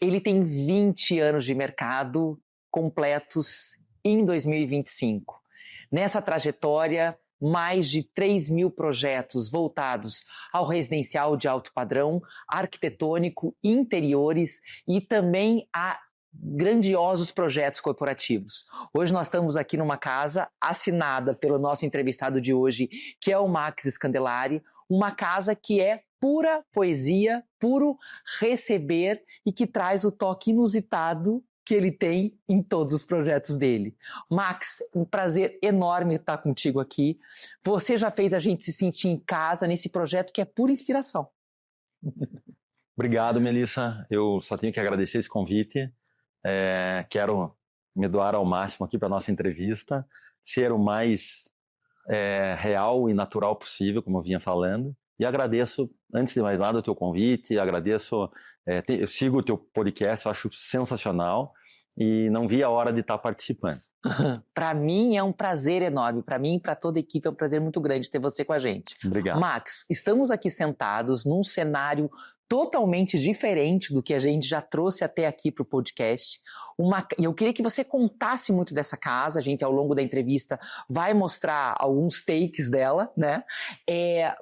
Ele tem 20 anos de mercado completos em 2025. Nessa trajetória, mais de 3.000 projetos voltados ao residencial de alto padrão, arquitetônico, interiores e também a grandiosos projetos corporativos. Hoje nós estamos aqui numa casa assinada pelo nosso entrevistado de hoje, que é o Max Scandelari, uma casa que é pura poesia, puro receber e que traz o toque inusitado que ele tem em todos os projetos dele. Max, um prazer enorme estar contigo aqui. Você já fez a gente se sentir em casa nesse projeto que é pura inspiração. Obrigado, Melissa. Eu só tenho que agradecer esse convite. Quero me doar ao máximo aqui para a nossa entrevista, ser o mais real e natural possível, como eu vinha falando. E agradeço, antes de mais nada, o teu convite, eu sigo o teu podcast, eu acho sensacional e não vi a hora de estar participando. Para mim é um prazer enorme, para mim e para toda a equipe é um prazer muito grande ter você com a gente. Obrigado. Max, estamos aqui sentados num cenário totalmente diferente do que a gente já trouxe até aqui para o podcast. E eu queria que você contasse muito dessa casa. A gente, ao longo da entrevista, vai mostrar alguns takes dela, né?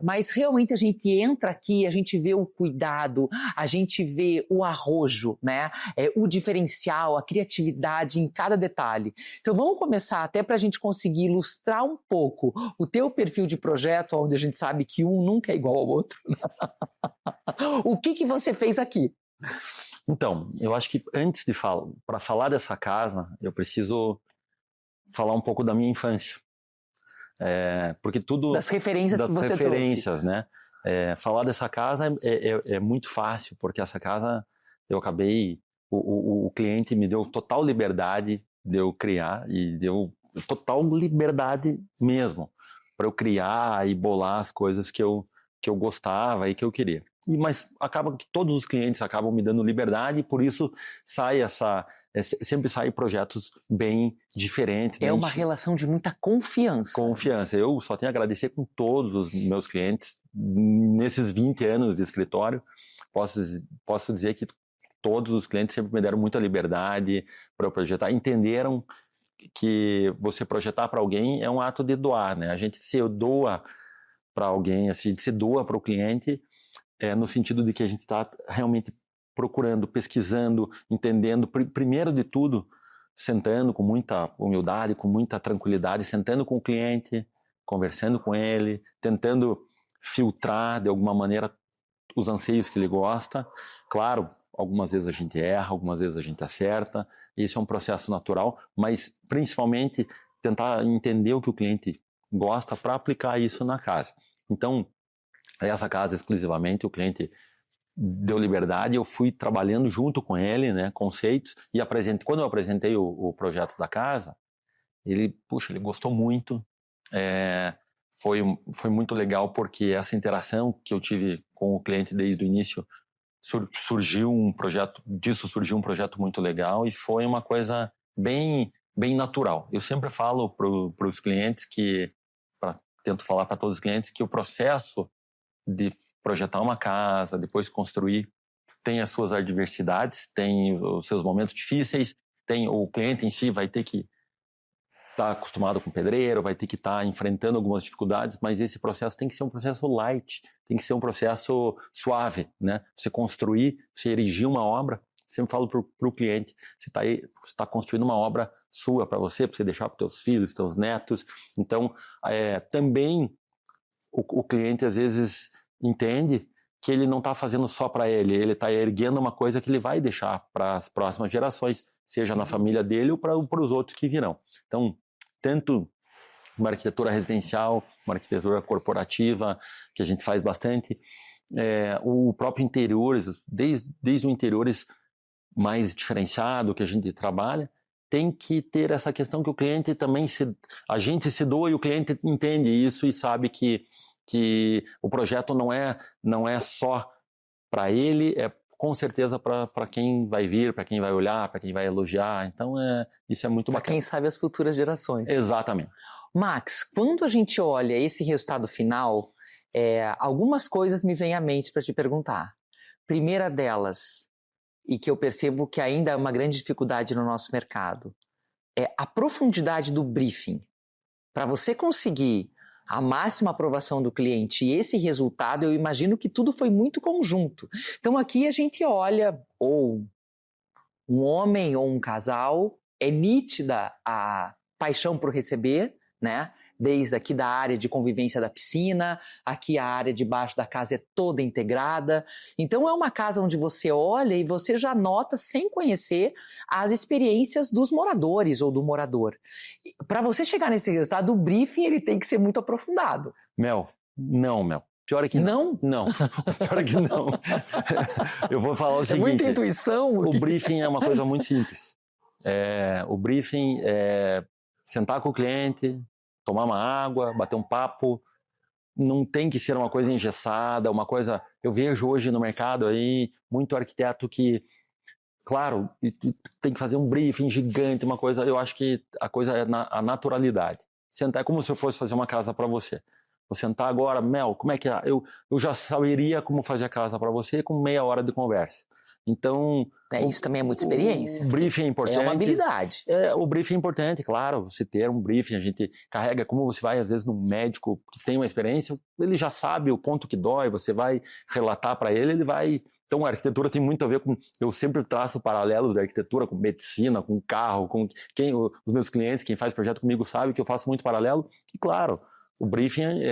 Mas realmente a gente entra aqui, a gente vê o cuidado, a gente vê o arrojo, né? O diferencial, a criatividade em cada detalhe. Então vamos começar até para a gente conseguir ilustrar um pouco o teu perfil de projeto, onde a gente sabe que um nunca é igual ao outro. O que você fez aqui? Então, eu acho que antes de para falar dessa casa, eu preciso falar um pouco da minha infância. Porque tudo... Das referências que você referências, trouxe. Né? Falar dessa casa é muito fácil, porque essa casa eu acabei... O cliente me deu total liberdade de eu criar e deu total liberdade mesmo para eu criar e bolar as coisas que eu gostava e que eu queria. Mas acaba que todos os clientes acabam me dando liberdade e por isso sempre saem projetos bem diferentes. É uma relação de muita confiança. Confiança. Eu só tenho a agradecer com todos os meus clientes nesses 20 anos de escritório. Posso dizer que todos os clientes sempre me deram muita liberdade para eu projetar. Entenderam que você projetar para alguém é um ato de doar, né? A gente se doa para alguém, assim, a gente se doa para o cliente no sentido de que a gente está realmente procurando, pesquisando, entendendo, primeiro de tudo, sentando com muita humildade, com muita tranquilidade, sentando com o cliente, conversando com ele, tentando filtrar de alguma maneira os anseios que ele gosta. Claro, algumas vezes a gente erra, algumas vezes a gente acerta, isso é um processo natural, mas principalmente tentar entender o que o cliente gosta para aplicar isso na casa. Então, essa casa exclusivamente o cliente deu liberdade, eu fui trabalhando junto com ele, né, conceitos, e quando eu apresentei o projeto da casa, ele gostou muito, foi muito legal porque essa interação que eu tive com o cliente desde o início surgiu um projeto muito legal e foi uma coisa bem natural. Eu sempre falo para os clientes tento falar para todos os clientes que o processo de projetar uma casa, depois construir, tem as suas adversidades, tem os seus momentos difíceis, o cliente em si vai ter que estar acostumado com pedreiro, vai ter que estar enfrentando algumas dificuldades, mas esse processo tem que ser um processo light, tem que ser um processo suave, né? Você construir, você erigir uma obra, sempre falo para o cliente, você está construindo uma obra sua para você deixar para os teus filhos, teus netos. Então, também o cliente às vezes entende que ele não está fazendo só para ele está erguendo uma coisa que ele vai deixar para as próximas gerações, seja na família dele ou para os outros que virão. Então, tanto uma arquitetura residencial, uma arquitetura corporativa, que a gente faz bastante, o próprio interiores, desde o interiores mais diferenciado que a gente trabalha, tem que ter essa questão que o cliente também a gente se doa e o cliente entende isso e sabe que o projeto não é só para ele, é com certeza para quem vai vir, para quem vai olhar, para quem vai elogiar. Então, isso é muito bacana. Para quem sabe as futuras gerações. Exatamente. Max, quando a gente olha esse resultado final, algumas coisas me vêm à mente para te perguntar. Primeira delas, e que eu percebo que ainda é uma grande dificuldade no nosso mercado é a profundidade do briefing. Para você conseguir a máxima aprovação do cliente e esse resultado, eu imagino que tudo foi muito conjunto. Então aqui a gente olha, ou um homem ou um casal, é nítida a paixão por receber, né? Desde aqui da área de convivência da piscina, aqui a área de baixo da casa é toda integrada. Então é uma casa onde você olha e você já nota, sem conhecer, as experiências dos moradores ou do morador. Para você chegar nesse resultado, o briefing ele tem que ser muito aprofundado. Mel. Pior é que não. Não. Pior é que não. Eu vou falar o seguinte. É muita intuição. O briefing é uma coisa muito simples. O briefing é sentar com o cliente, tomar uma água, bater um papo. Não tem que ser uma coisa engessada, uma coisa... Eu vejo hoje no mercado aí muito arquiteto que, claro, tem que fazer um briefing gigante, uma coisa... Eu acho que a coisa é a naturalidade. Sentar é como se eu fosse fazer uma casa para você. Vou sentar agora, Mel, como é que é? Eu já saberia como fazer a casa para você com meia hora de conversa. Então... isso também é muita experiência. O briefing é importante. É uma habilidade. O briefing é importante, claro. Você ter um briefing, a gente carrega, como você vai às vezes num médico que tem uma experiência, ele já sabe o ponto que dói, você vai relatar para ele, ele vai... Então a arquitetura tem muito a ver com... Eu sempre traço paralelos da arquitetura com medicina, com carro, com os meus clientes, quem faz projeto comigo sabe que eu faço muito paralelo. E claro, o briefing,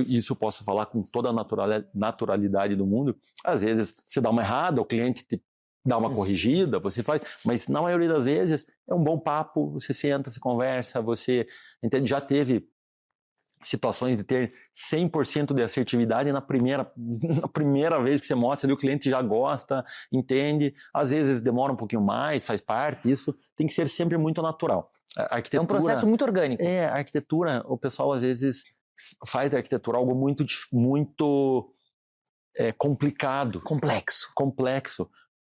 isso eu posso falar com toda a naturalidade do mundo. Às vezes você dá uma errada, o cliente te dá uma corrigida, você faz, mas na maioria das vezes é um bom papo, você senta, você conversa, você entende, já teve situações de ter 100% de assertividade na primeira vez que você mostra, ali o cliente já gosta, entende, às vezes demora um pouquinho mais, faz parte, isso tem que ser sempre muito natural. A arquitetura, é um processo muito orgânico. A arquitetura, o pessoal às vezes faz da arquitetura algo muito complicado. Complexo.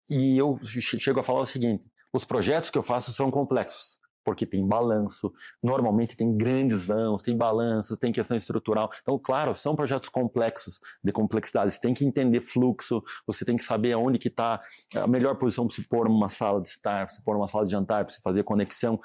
E eu chego a falar o seguinte, os projetos que eu faço são complexos, porque tem balanço, normalmente tem grandes vãos, tem balanço, tem questão estrutural. Então, claro, são projetos complexos, de complexidade. Você tem que entender fluxo, você tem que saber aonde que está a melhor posição para se pôr numa sala de estar, para se pôr numa sala de jantar, para se fazer conexão,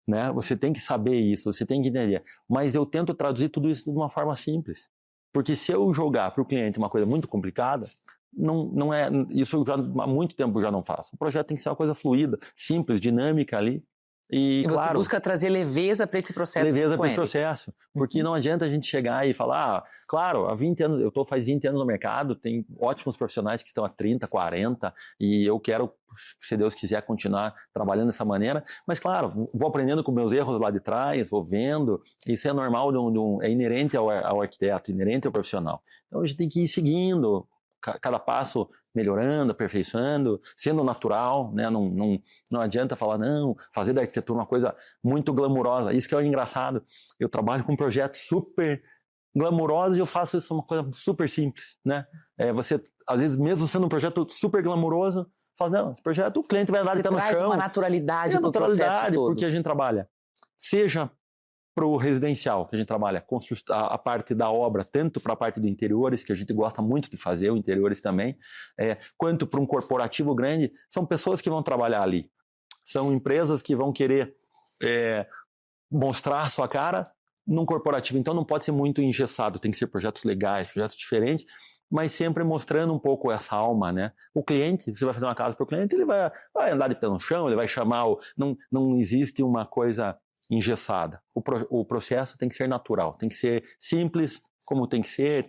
né? Você tem que saber isso, você tem que entender. Mas eu tento traduzir tudo isso de uma forma simples. Porque se eu jogar para o cliente uma coisa muito complicada, não é, isso eu já, há muito tempo já não faço. O projeto tem que ser uma coisa fluida, simples, dinâmica ali. E você claro, busca trazer leveza para esse processo. Leveza para esse processo. Porque não adianta a gente chegar e falar, claro, há 20 anos, eu estou faz 20 anos no mercado, tem ótimos profissionais que estão há 30, 40, e eu quero, se Deus quiser, continuar trabalhando dessa maneira. Mas claro, vou aprendendo com meus erros lá de trás, vou vendo, isso é normal, é inerente ao arquiteto, inerente ao profissional. Então a gente tem que ir seguindo, cada passo melhorando, aperfeiçoando, sendo natural, né? Não adianta falar, não, fazer da arquitetura uma coisa muito glamurosa. Isso que é o engraçado. Eu trabalho com projetos super glamurosos e eu faço isso uma coisa super simples, né? Você, às vezes, mesmo sendo um projeto super glamuroso, fala, não, esse projeto o cliente vai andar de pé no chão. Traz uma naturalidade pro processo todo. Porque a gente trabalha, seja para o residencial, que a gente trabalha a parte da obra, tanto para a parte do interiores, que a gente gosta muito de fazer, o interiores também, quanto para um corporativo grande, são pessoas que vão trabalhar ali. São empresas que vão querer mostrar a sua cara num corporativo. Então não pode ser muito engessado, tem que ser projetos legais, projetos diferentes, mas sempre mostrando um pouco essa alma, né? O cliente, você vai fazer uma casa para o cliente, ele vai andar de pé no chão, ele vai chamar... Não existe uma coisa engessada. O processo tem que ser natural, tem que ser simples, como tem que ser,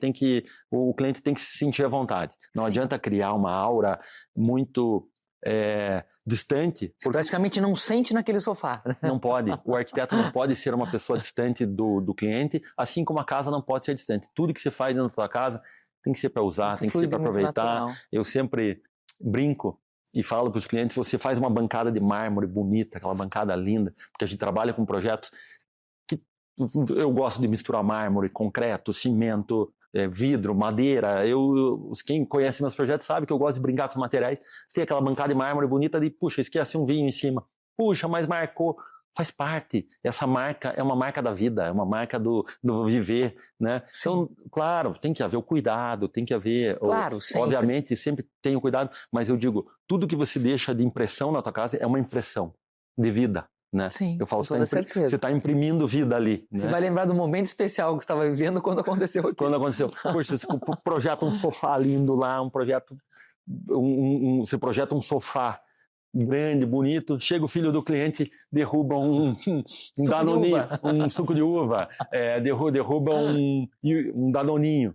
o cliente tem que se sentir à vontade. Não adianta criar uma aura muito distante. Você praticamente não sente naquele sofá. Não pode. O arquiteto não pode ser uma pessoa distante do cliente, assim como a casa não pode ser distante. Tudo que você faz dentro da sua casa tem que ser para usar, tem que ser para aproveitar. Eu sempre brinco e falo para os clientes, você faz uma bancada de mármore bonita, aquela bancada linda, porque a gente trabalha com projetos que eu gosto de misturar mármore, concreto, cimento, vidro, madeira. Quem conhece meus projetos sabe que eu gosto de brincar com os materiais. Você tem aquela bancada de mármore bonita de, puxa, esquece um vinho em cima. Puxa, mas marcou. faz parte. Essa marca é uma marca da vida, é uma marca do viver, né? Então, claro, tem que haver o cuidado, tem que haver... Claro, sempre. Obviamente, sempre tem o cuidado, mas eu digo, tudo que você deixa de impressão na tua casa é uma impressão de vida, né? Sim, eu falo, com toda certeza. você está imprimindo vida ali. Você né? vai lembrar do momento especial que você estava vivendo quando aconteceu aquilo. Quando aconteceu. Poxa, você projeta um sofá lindo lá, você projeta um sofá grande, bonito, chega o filho do cliente, derruba um danoninho, um suco de uva, derruba um danoninho.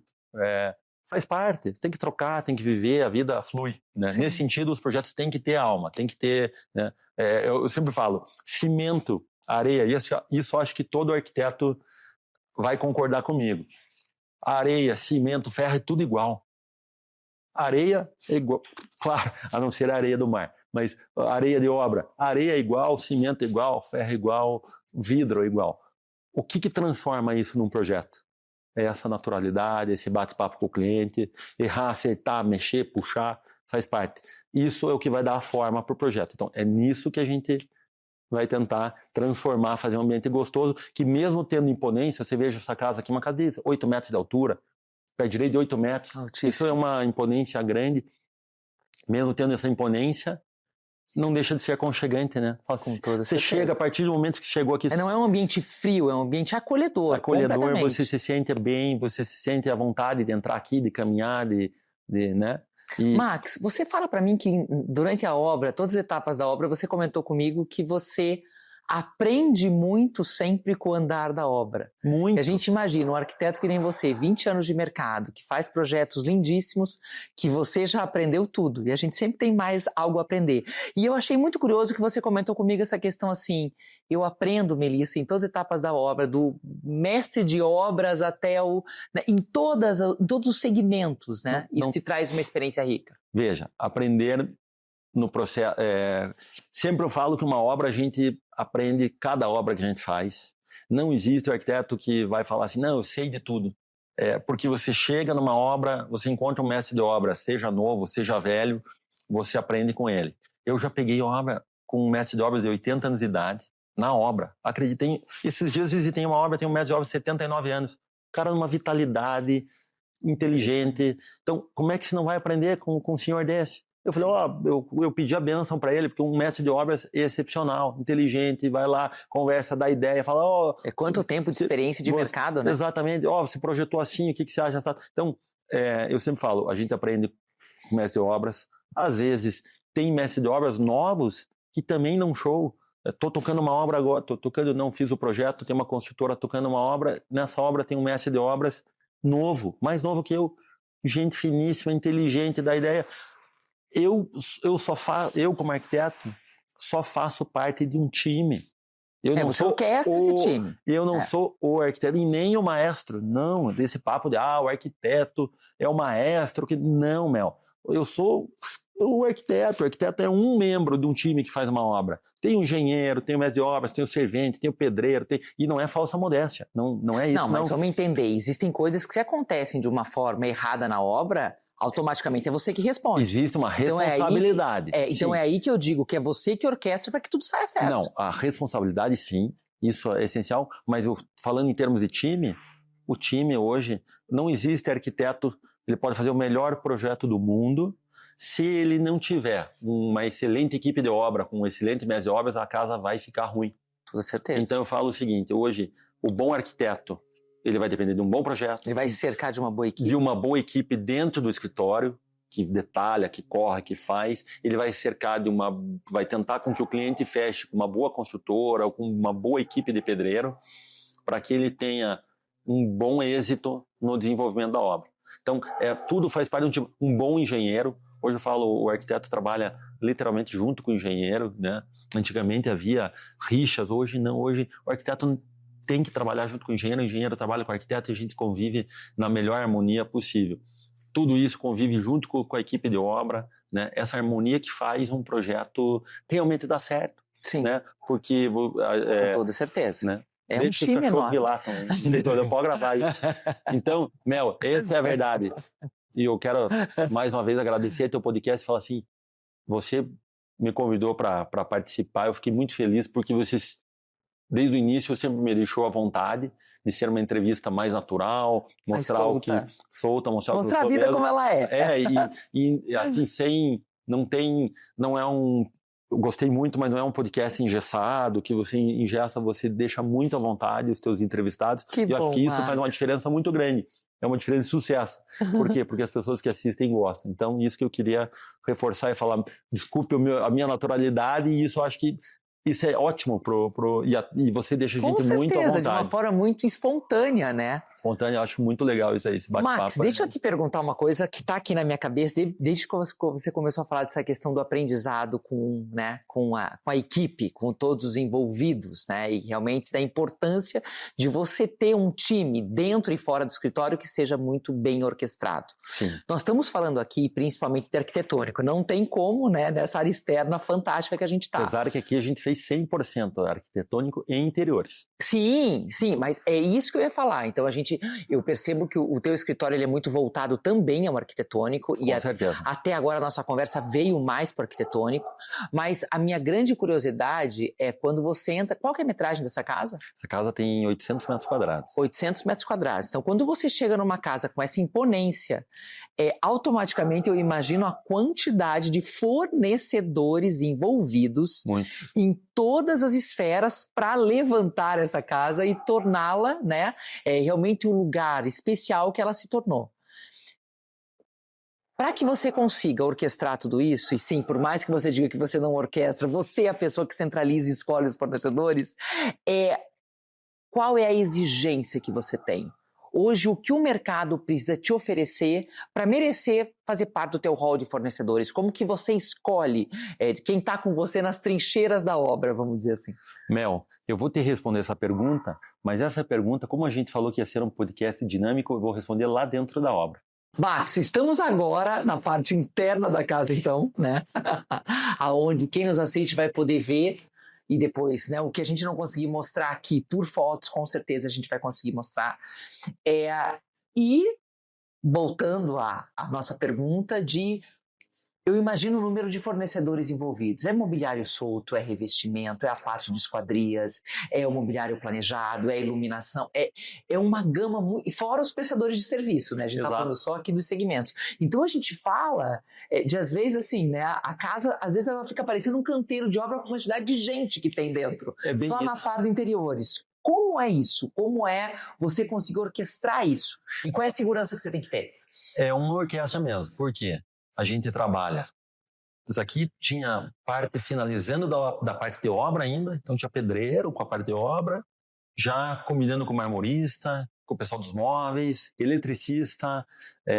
Faz parte, tem que trocar, tem que viver, a vida flui. Né? Nesse sentido, os projetos têm que ter alma, tem que ter... Né? Eu sempre falo, cimento, areia, isso acho que todo arquiteto vai concordar comigo. Areia, cimento, ferro é tudo igual. Areia é igual, claro, a não ser a areia do mar, mas areia de obra, areia é igual, cimento é igual, ferro é igual, vidro é igual. O que transforma isso num projeto? É essa naturalidade, esse bate-papo com o cliente, errar, acertar, mexer, puxar, faz parte. Isso é o que vai dar a forma para o projeto. Então, é nisso que a gente vai tentar transformar, fazer um ambiente gostoso, que mesmo tendo imponência, você veja essa casa aqui, uma casa de 8 metros de altura, pé direito de 8 metros, altíssimo. Isso é uma imponência grande, mesmo tendo essa imponência, não deixa de ser aconchegante, né? Com toda você certeza. Chega, a partir do momento que chegou aqui... Não é um ambiente frio, é um ambiente acolhedor. Acolhedor, você se sente bem, você se sente à vontade de entrar aqui, de caminhar, né? Max, você fala para mim que durante a obra, todas as etapas da obra, você comentou comigo que você aprende muito sempre com o andar da obra. Muito. E a gente imagina um arquiteto que nem você, 20 anos de mercado, que faz projetos lindíssimos, que você já aprendeu tudo. E a gente sempre tem mais algo a aprender. E eu achei muito curioso que você comentou comigo essa questão assim, eu aprendo, Melissa, em todas as etapas da obra, do mestre de obras até em todos os segmentos, né? Isso te traz uma experiência rica. Veja, aprender no processo... sempre eu falo que uma obra a gente aprende cada obra que a gente faz. Não existe o arquiteto que vai falar assim, não, eu sei de tudo. Porque você chega numa obra, você encontra um mestre de obra, seja novo, seja velho, você aprende com ele. Eu já peguei obra com um mestre de obras de 80 anos de idade, na obra. Acreditem, esses dias visitei uma obra, tem um mestre de obras de 79 anos. Cara, numa vitalidade, inteligente. Então, como é que você não vai aprender com um senhor desse? Eu falei, eu pedi a bênção para ele, porque um mestre de obras é excepcional, inteligente, vai lá, conversa, dá ideia, fala... quanto tempo de experiência de mercado, né? Exatamente. Você projetou assim, o que você acha? Então, eu sempre falo, a gente aprende com mestre de obras. Às vezes, tem mestre de obras novos que também não show. Estou tocando uma obra agora, não fiz o projeto, tem uma construtora tocando uma obra, nessa obra tem um mestre de obras novo, mais novo que eu, gente finíssima, inteligente, dá ideia... Eu como arquiteto, só faço parte de um time. Eu não você sou orquestra esse time. Eu não sou o arquiteto e nem o maestro. Não, desse papo de, o arquiteto é o maestro. Não, Mel. Eu sou o arquiteto. O arquiteto é um membro de um time que faz uma obra. Tem o engenheiro, tem o mestre de obras, tem o servente, tem o pedreiro, e não é falsa modéstia. Não é isso. Não, mas vamos entender. Existem coisas que se acontecem de uma forma errada na obra... automaticamente é você que responde. Existe uma responsabilidade. Então é aí que eu digo que é você que orquestra para que tudo saia certo. Não, a responsabilidade sim, isso é essencial, mas falando em termos de time, o time hoje, não existe arquiteto, ele pode fazer o melhor projeto do mundo, se ele não tiver uma excelente equipe de obra, com um excelente mestre de obras, a casa vai ficar ruim. Com certeza. Então eu falo o seguinte, hoje, o bom arquiteto, ele vai depender de um bom projeto. Ele vai se cercar de uma boa equipe. De uma boa equipe dentro do escritório, que detalha, que corre, que faz. Ele vai cercar vai tentar com que o cliente feche com uma boa construtora ou com uma boa equipe de pedreiro, para que ele tenha um bom êxito no desenvolvimento da obra. Então, tudo faz parte de um bom engenheiro. Hoje eu falo, o arquiteto trabalha literalmente junto com o engenheiro, né? Antigamente havia rixas, hoje não. Hoje o arquiteto tem que trabalhar junto com o engenheiro trabalha com o arquiteto e a gente convive na melhor harmonia possível. Tudo isso convive junto com a equipe de obra, né? Essa harmonia que faz um projeto realmente dar certo. Sim. Né? Porque... com toda certeza. Né? É um time enorme. Eu posso gravar isso. Então, Mel, essa é a verdade. E eu quero, mais uma vez, agradecer teu podcast e falar assim, você me convidou para participar, eu fiquei muito feliz porque você desde o início, sempre me deixou à vontade de ser uma entrevista mais natural, mostrar o que solta, mostrar a vida como ela é. E assim, não é um, eu gostei muito, mas não é um podcast engessado, que você engessa, você deixa muito à vontade os teus entrevistados. Eu acho que isso faz uma diferença muito grande. É uma diferença de sucesso. Por quê? Porque as pessoas que assistem gostam. Então, isso que eu queria reforçar e falar, desculpe a minha naturalidade, e isso eu acho que isso é ótimo e você deixa a gente muito à vontade. De uma forma muito espontânea, né? Espontânea, eu acho muito legal isso aí, esse bate-papo. Max, deixa eu te perguntar uma coisa que está aqui na minha cabeça desde que você começou a falar dessa questão do aprendizado com a equipe, com todos os envolvidos, né? E realmente da importância de você ter um time dentro e fora do escritório que seja muito bem orquestrado. Sim. Nós estamos falando aqui principalmente de arquitetônico, não tem como, né, nessa área externa fantástica que a gente está. Apesar que aqui a gente fez 100% arquitetônico e interiores. Sim, mas é isso que eu ia falar. Então eu percebo que o teu escritório ele é muito voltado também ao arquitetônico. Com certeza. Até agora a nossa conversa veio mais para o arquitetônico, mas a minha grande curiosidade é quando você entra... Qual que é a metragem dessa casa? Essa casa tem 800 metros quadrados. 800 metros quadrados. Então quando você chega numa casa com essa imponência, automaticamente eu imagino a quantidade de fornecedores envolvidos em todas as esferas para levantar essa casa e torná-la, né, realmente um lugar especial que ela se tornou. Para que você consiga orquestrar tudo isso, e sim, por mais que você diga que você não orquestra, você é a pessoa que centraliza e escolhe os fornecedores, qual é a exigência que você tem? Hoje, o que o mercado precisa te oferecer para merecer fazer parte do teu hall de fornecedores? Como que você escolhe quem está com você nas trincheiras da obra, vamos dizer assim? Mel, eu vou te responder essa pergunta, mas essa pergunta, como a gente falou que ia ser um podcast dinâmico, eu vou responder lá dentro da obra. Max, estamos agora na parte interna da casa, então, né? Aonde quem nos assiste vai poder ver. E depois, né, o que a gente não conseguir mostrar aqui por fotos, com certeza a gente vai conseguir mostrar. E voltando à nossa pergunta eu imagino o número de fornecedores envolvidos. É mobiliário solto, é revestimento, é a parte de esquadrias, é o mobiliário planejado, é iluminação, é uma gama muito... Fora os prestadores de serviço, né? A gente está falando só aqui dos segmentos. Então a gente fala de, às vezes, assim, né? A casa, às vezes, ela fica parecendo um canteiro de obra com a quantidade de gente que tem dentro. Só na parte de interiores. Como é isso? Como é você conseguir orquestrar isso? E qual é a segurança que você tem que ter? É uma orquestra mesmo. Por quê? A gente trabalha. Isso aqui tinha parte finalizando da parte de obra ainda, então tinha pedreiro com a parte de obra, já combinando com o marmorista, com o pessoal dos móveis, eletricista,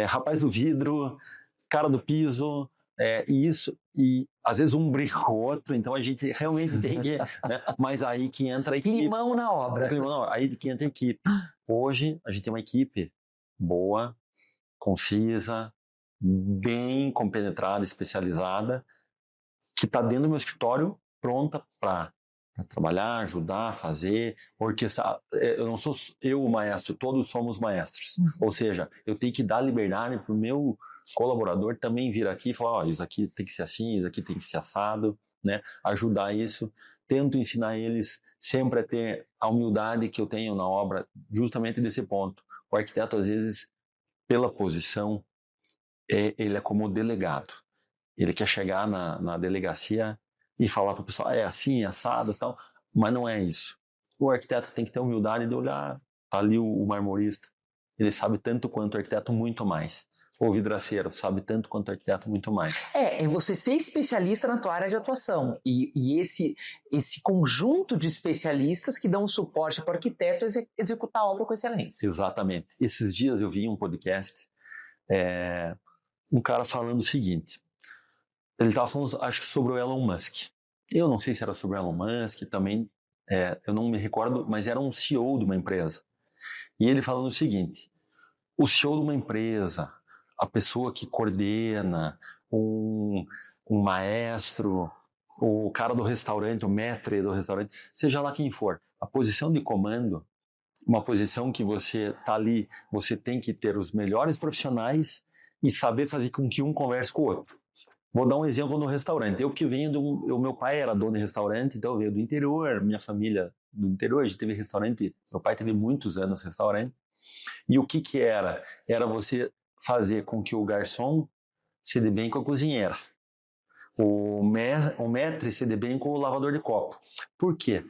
rapaz do vidro, cara do piso, e às vezes um brinca com o outro, então a gente realmente tem que... Né? Mas aí que entra a equipe. Climão na obra. Aí que entra a equipe. Hoje a gente tem uma equipe boa, concisa, bem compenetrada, especializada, que está dentro do meu escritório pronta para trabalhar, ajudar, fazer, orquestrar. Eu não sou eu o maestro, todos somos maestros. Ou seja, eu tenho que dar liberdade para o meu colaborador também vir aqui e falar, isso aqui tem que ser assim, isso aqui tem que ser assado, né? Ajudar isso. Tento ensinar eles sempre a ter a humildade que eu tenho na obra, justamente desse ponto. O arquiteto, às vezes, pela posição, ele é como delegado. Ele quer chegar na delegacia e falar para o pessoal, é assim, é assado e tal, mas não é isso. O arquiteto tem que ter humildade de olhar, tá ali o marmorista, ele sabe tanto quanto o arquiteto, muito mais. O vidraceiro sabe tanto quanto o arquiteto, muito mais. É você ser especialista na tua área de atuação. E esse conjunto de especialistas que dão suporte para o arquiteto executar a obra com excelência. Exatamente. Esses dias eu vi um podcast, um cara falando o seguinte, ele estava falando, acho que sobre o Elon Musk. Eu não sei se era sobre o Elon Musk, também, eu não me recordo, mas era um CEO de uma empresa. E ele falando o seguinte, o CEO de uma empresa, a pessoa que coordena, um maestro, o cara do restaurante, o maître do restaurante, seja lá quem for, a posição de comando, uma posição que você está ali, você tem que ter os melhores profissionais e saber fazer com que um converse com o outro. Vou dar um exemplo no restaurante. Eu que venho o meu pai era dono de restaurante, então eu venho do interior, minha família do interior, a gente teve restaurante, meu pai teve muitos anos restaurante. E o que era? Era você fazer com que o garçom se dê bem com a cozinheira. O maître se dê bem com o lavador de copo. Por quê?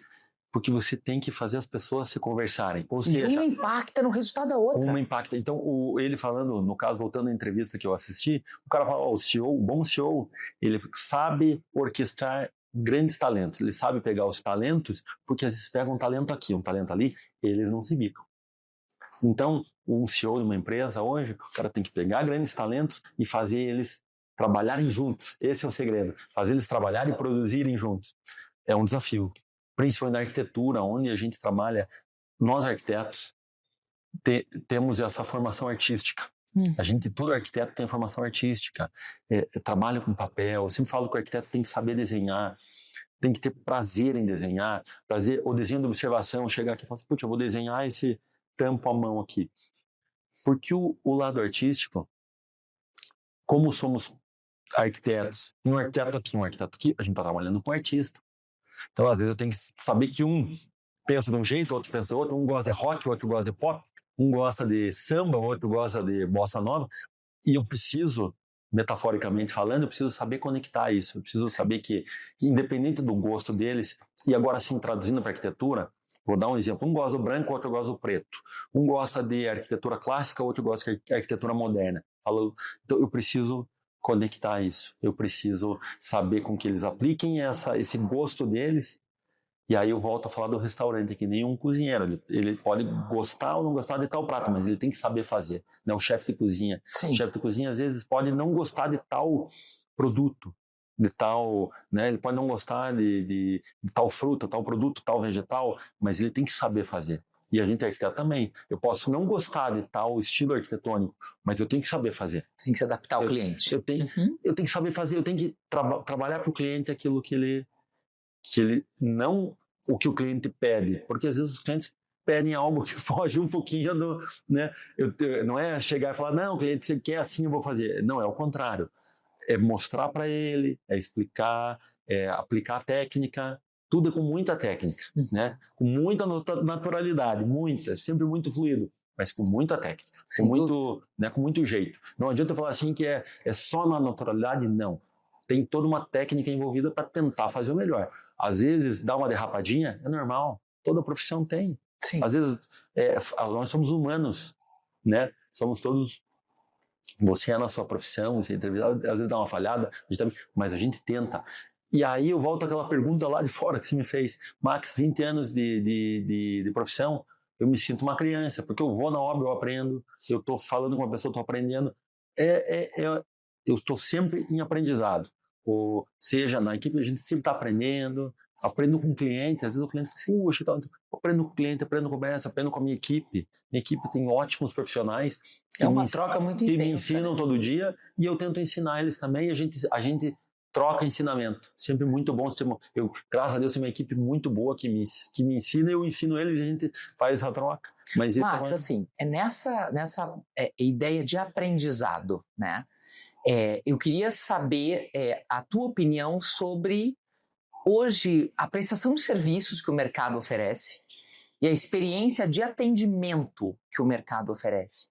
Porque você tem que fazer as pessoas se conversarem. Ou seja, uma impacta no resultado da outra. Uma impacta. Então, ele falando, no caso, voltando à entrevista que eu assisti, o cara fala, o bom CEO, ele sabe orquestrar grandes talentos. Ele sabe pegar os talentos, porque às vezes pega um talento aqui, um talento ali, eles não se bicam. Então, um CEO de uma empresa hoje, o cara tem que pegar grandes talentos e fazer eles trabalharem juntos. Esse é o segredo. Fazer eles trabalharem e produzirem juntos. É um desafio. Principalmente na arquitetura, onde a gente trabalha, nós arquitetos, temos essa formação artística. A gente, todo arquiteto tem formação artística, trabalha com papel. Eu sempre falo que o arquiteto tem que saber desenhar, tem que ter prazer em desenhar, o desenho de observação, chegar aqui e falar assim, putz, eu vou desenhar esse tampo à mão aqui. Porque o lado artístico, como somos arquitetos, um arquiteto aqui, a gente está trabalhando com artista. Então, às vezes, eu tenho que saber que um pensa de um jeito, outro pensa de outro, um gosta de rock, outro gosta de pop, um gosta de samba, outro gosta de bossa nova, e eu preciso, metaforicamente falando, eu preciso saber conectar isso, eu preciso saber que independente do gosto deles, e agora sim, traduzindo para arquitetura, vou dar um exemplo, um gosta do branco, outro gosta do preto, um gosta de arquitetura clássica, outro gosta de arquitetura moderna. Então, eu preciso conectar isso, eu preciso saber com que eles apliquem esse gosto deles. E aí eu volto a falar do restaurante, que nem um cozinheiro, ele pode gostar ou não gostar de tal prato, mas ele tem que saber fazer, né? O chefe de cozinha. Sim. O chefe de cozinha às vezes pode não gostar de tal produto, de tal, né? Ele pode não gostar de tal fruta, tal produto, tal vegetal, mas ele tem que saber fazer. E a gente arquiteto também. Eu posso não gostar de tal estilo arquitetônico, mas eu tenho que saber fazer. Tem que se adaptar ao cliente. Eu tenho que saber fazer, eu tenho que trabalhar para o cliente aquilo que ele não o que o cliente pede, porque às vezes os clientes pedem algo que foge um pouquinho do, né? Não é chegar e falar, não, o cliente, você quer assim, eu vou fazer. Não, é o contrário. É mostrar para ele, é explicar, é aplicar a técnica, tudo é com muita técnica, né? Com muita naturalidade, sempre muito fluido, mas com muita técnica, com muito jeito. Não adianta falar assim que é só na naturalidade, não. Tem toda uma técnica envolvida para tentar fazer o melhor. Às vezes, dá uma derrapadinha, é normal. Toda profissão tem. Sim. Às vezes, nós somos humanos, né? Somos todos... Você é na sua profissão, você é entrevistado, às vezes dá uma falhada, mas a gente tenta. E aí eu volto àquela pergunta lá de fora que você me fez. Max, 20 anos de profissão, eu me sinto uma criança, porque eu vou na obra, eu aprendo, eu estou falando com uma pessoa, estou aprendendo. Eu estou sempre em aprendizado. Ou seja, na equipe a gente sempre está aprendendo com o cliente, às vezes o cliente fala assim, eu aprendo com o cliente, aprendo com o Bessa, aprendo com a minha equipe. Minha equipe tem ótimos profissionais troca muito que intensa, me ensinam, né? Todo dia, e eu tento ensinar eles também, e a gente troca ensinamento, sempre muito bom. Eu, graças a Deus, tenho uma equipe muito boa que me ensina, eu ensino eles, e a gente faz essa troca. Mas Max, assim, é nessa ideia de aprendizado, né? Eu queria saber a tua opinião sobre, hoje, a prestação de serviços que o mercado oferece e a experiência de atendimento que o mercado oferece.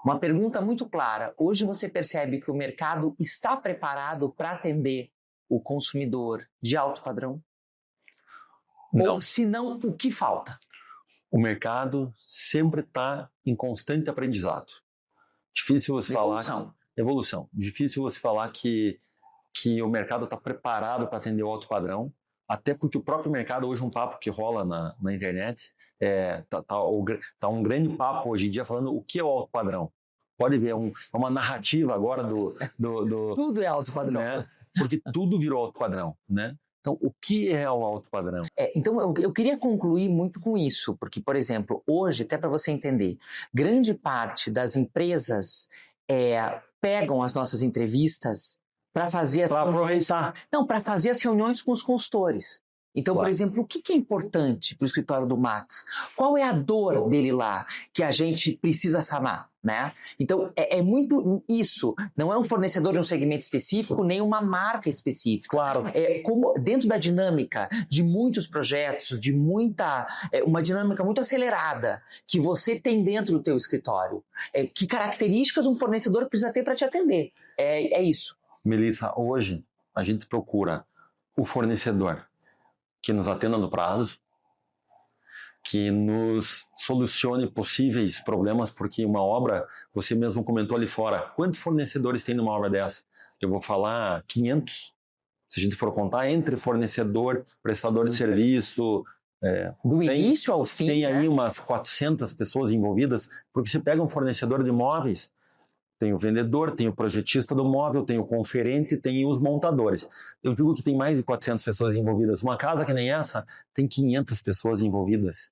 Uma pergunta muito clara. Hoje você percebe que o mercado está preparado para atender o consumidor de alto padrão? Não. Ou, se não, o que falta? O mercado sempre está em constante aprendizado. Difícil você falar... Evolução. Difícil você falar que o mercado está preparado para atender o alto padrão, até porque o próprio mercado, hoje um papo que rola na internet, tá um grande papo hoje em dia falando o que é o alto padrão. Pode ver, é uma narrativa agora do Tudo é alto padrão. Né? Porque tudo virou alto padrão, né? Então, o que é o alto padrão? Então, eu queria concluir muito com isso, porque, por exemplo, hoje, até para você entender, grande parte das empresas pegam as nossas entrevistas para fazer as aproveitar. Não, para fazer as reuniões com os consultores. Então, por exemplo, o que é importante para o escritório do Max? Qual é a dor dele lá que a gente precisa sanar, né? Então, é muito isso. Não é um fornecedor de um segmento específico, nem uma marca específica. Claro. É como dentro da dinâmica de muitos projetos, de uma dinâmica muito acelerada que você tem dentro do teu escritório. Que características um fornecedor precisa ter para te atender? É isso. Melissa, hoje a gente procura o fornecedor que nos atenda no prazo, que nos solucione possíveis problemas, porque uma obra, você mesmo comentou ali fora, quantos fornecedores tem numa obra dessa? Eu vou falar 500, se a gente for contar, entre fornecedor, prestador de serviço... Do início ao fim, tem aí né? umas 400 pessoas envolvidas, porque você pega um fornecedor de imóveis, tem o vendedor, tem o projetista do móvel, tem o conferente, tem os montadores. Eu digo que tem mais de 400 pessoas envolvidas. Uma casa que nem essa tem 500 pessoas envolvidas.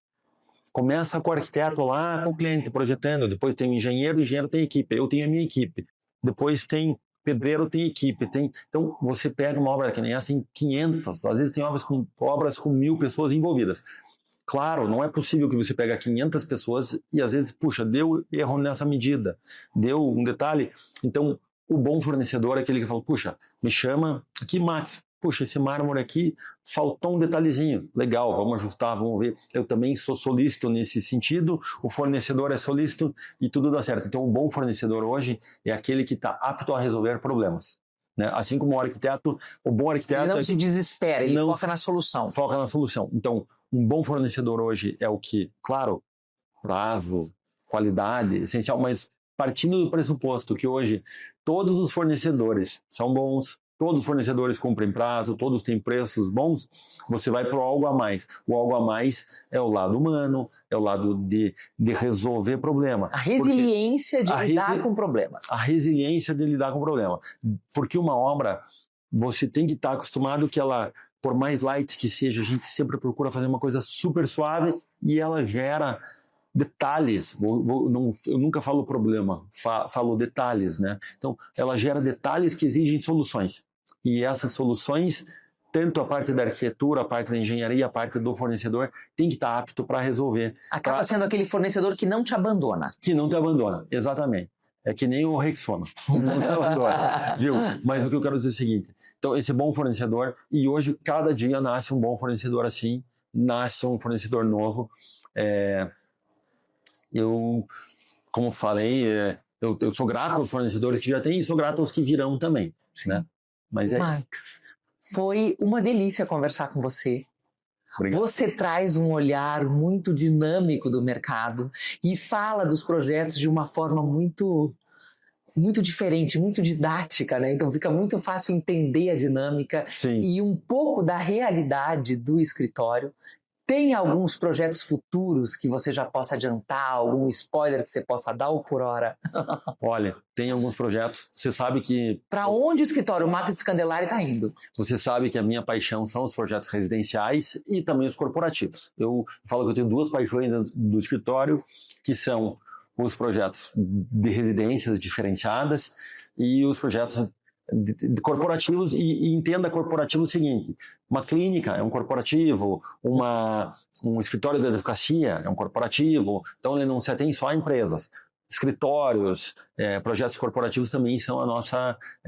Começa com o arquiteto lá, com o cliente projetando, depois tem o engenheiro tem equipe, eu tenho a minha equipe. Depois tem pedreiro, tem equipe. Então, você pega uma obra que nem essa, tem 500, às vezes tem obras com 1.000 pessoas envolvidas. Claro, não é possível que você pegue 500 pessoas e às vezes, puxa, deu erro nessa medida, deu um detalhe. Então, o bom fornecedor é aquele que fala, puxa, me chama aqui, Max, puxa, esse mármore aqui, faltou um detalhezinho. Legal, vamos ajustar, vamos ver. Eu também sou solícito nesse sentido, o fornecedor é solícito e tudo dá certo. Então, o bom fornecedor hoje é aquele que está apto a resolver problemas. Né? Assim como o bom arquiteto... Ele não se desespera, ele foca na solução. Foca na solução. Então, um bom fornecedor hoje é o que, claro, prazo, qualidade, essencial, mas partindo do pressuposto que hoje todos os fornecedores são bons, todos os fornecedores cumprem prazo, todos têm preços bons, você vai para o algo a mais. O algo a mais é o lado humano, é o lado de resolver problema. A resiliência de lidar com problemas. A resiliência de lidar com problema. Porque uma obra, você tem que estar acostumado que ela, por mais light que seja, a gente sempre procura fazer uma coisa super suave e ela gera detalhes. Eu nunca falo problema, falo detalhes, né? Então, ela gera detalhes que exigem soluções. E essas soluções, tanto a parte da arquitetura, a parte da engenharia, a parte do fornecedor, tem que estar apto para resolver. Acaba sendo aquele fornecedor que não te abandona. Que não te abandona, exatamente. É que nem o Rexona, não te abandona, viu? Mas o que eu quero dizer é o seguinte, então esse bom fornecedor, e hoje cada dia nasce um bom fornecedor assim, nasce um fornecedor novo. Eu, como falei, eu sou grato aos fornecedores que já têm e sou grato aos que virão também, né? Mas Max, foi uma delícia conversar com você. Obrigado. Você traz um olhar muito dinâmico do mercado e fala dos projetos de uma forma muito diferente, muito didática, né? Então fica muito fácil entender a dinâmica. Sim. E um pouco da realidade do escritório. Tem alguns projetos futuros que você já possa adiantar, algum spoiler que você possa dar ou por hora? Olha, tem alguns projetos. Você sabe que... Para onde o escritório Max Scandelari está indo? Você sabe que a minha paixão são os projetos residenciais e também os corporativos. Eu falo que eu tenho duas paixões do escritório, que são os projetos de residências diferenciadas e os projetos de corporativos, e entenda corporativo o seguinte: uma clínica é um corporativo, um escritório de advocacia é um corporativo, então ele não se atém só a empresas. Escritórios, projetos corporativos também são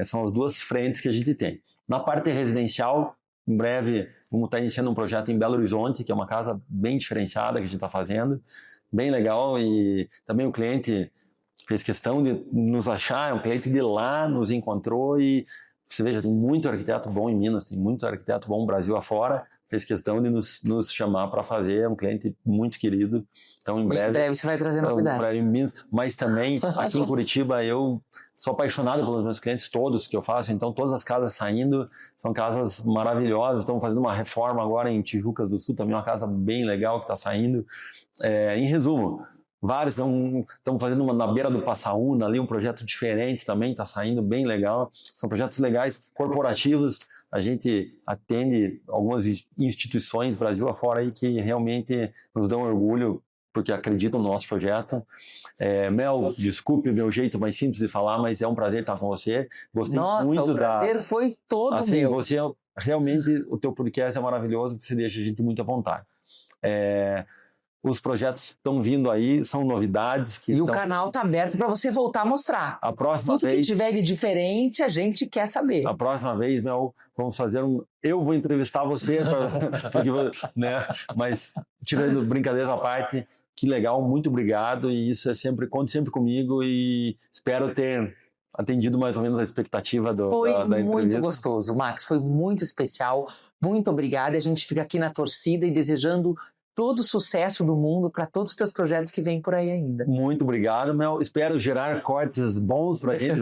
são as duas frentes que a gente tem. Na parte residencial, em breve vamos estar iniciando um projeto em Belo Horizonte, que é uma casa bem diferenciada que a gente está fazendo, bem legal, e também o cliente fez questão de nos achar, um cliente de lá nos encontrou, e você veja, tem muito arquiteto bom em Minas, tem muito arquiteto bom no Brasil afora, fez questão de nos chamar para fazer, é um cliente muito querido. Então, em breve você vai trazer novidades. Em Minas, mas também aqui em Curitiba eu sou apaixonado pelos meus clientes todos que eu faço, então todas as casas saindo são casas maravilhosas. Estamos fazendo uma reforma agora em Tijucas do Sul, também uma casa bem legal que está saindo. Em resumo, vários estão fazendo uma na beira do Passaúna ali, um projeto diferente também, está saindo bem legal. São projetos legais, corporativos. A gente atende algumas instituições Brasil afora aí que realmente nos dão orgulho porque acreditam no nosso projeto. Mel, desculpe o meu jeito mais simples de falar, mas é um prazer estar com você. Gostei muito o prazer foi todo assim, meu. Você realmente o teu podcast é maravilhoso, porque você deixa a gente muito à vontade. Os projetos estão vindo aí, são novidades. E o canal está aberto para você voltar a mostrar. A próxima Tudo vez, que tiver de diferente, a gente quer saber. A próxima vez, Mel, vamos fazer eu vou entrevistar você, porque, né? Mas, tirando brincadeiras à parte, que legal, muito obrigado. E isso conte sempre comigo e espero ter atendido mais ou menos a expectativa da entrevista. Foi muito gostoso, Max. Foi muito especial. Muito obrigado. E a gente fica aqui na torcida e desejando todo o sucesso do mundo para todos os teus projetos que vêm por aí ainda. Muito obrigado, Mel. Espero gerar cortes bons pra gente.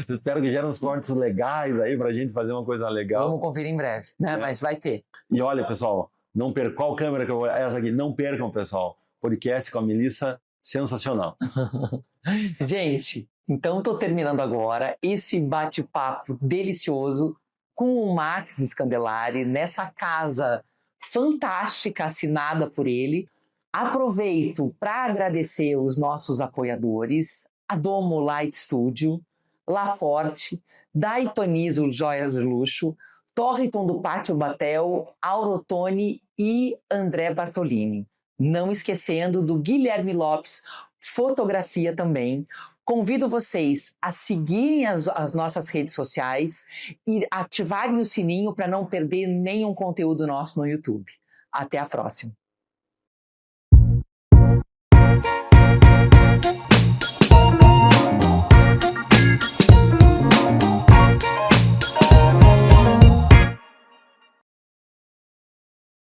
Espero que gerem uns cortes legais aí pra gente fazer uma coisa legal. Vamos conferir em breve, né? Mas vai ter. E olha, pessoal, não percam. Qual câmera que eu vou... Essa aqui. Não percam, pessoal. Podcast com a Melissa, sensacional. Gente, então estou terminando agora esse bate-papo delicioso com o Max Scandelari nessa casa fantástica, assinada por ele. Aproveito para agradecer os nossos apoiadores, a Domo Light Studio, La Forte, Daipanizo Joias de Luxo, Torriton do Pátio Batel, Aurotone e André Bartolini. Não esquecendo do Guilherme Lopes, fotografia também. Convido vocês a seguirem as nossas redes sociais e ativarem o sininho para não perder nenhum conteúdo nosso no YouTube. Até a próxima!